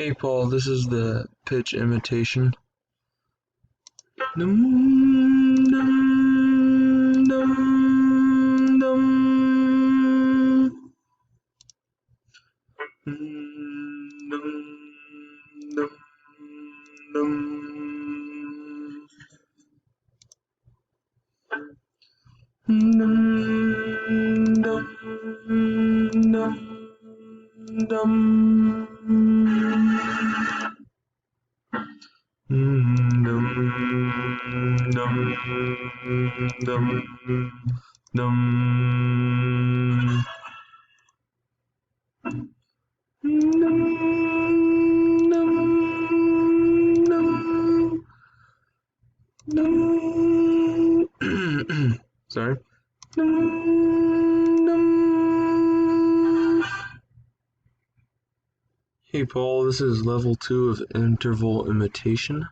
Hey Paul, this is the pitch imitation. Dum, dum, dum, dum. Dum, dum, dum. Dum, dum, dum, dum. Dum dum dum dum Sorry. Hey Paul, this is level 2 of interval imitation.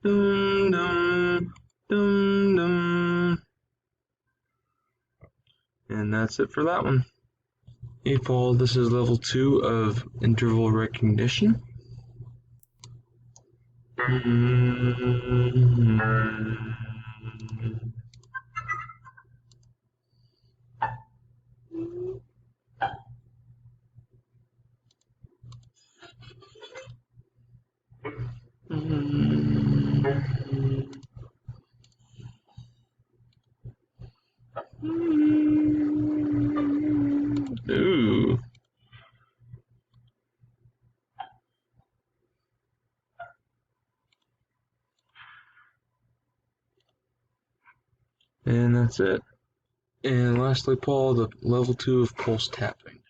Dum dum dum dum. And that's it for that one. Hey Paul, this is level 2 of interval recognition. Ooh. And that's it. And lastly, Paul, the level 2 of pulse tapping.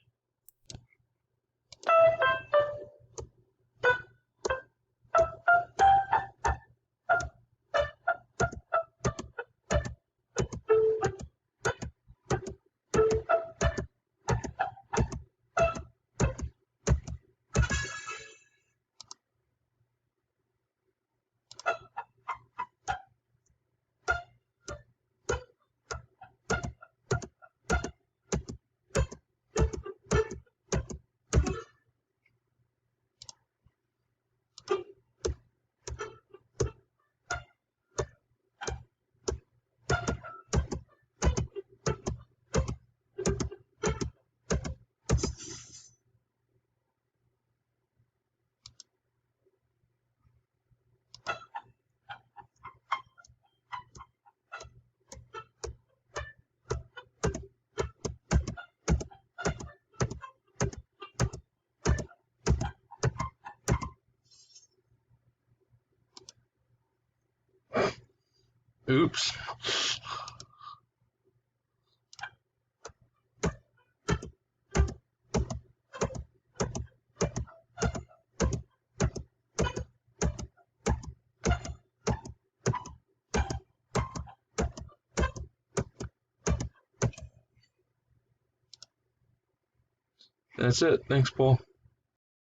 Oops. That's it. Thanks, Paul.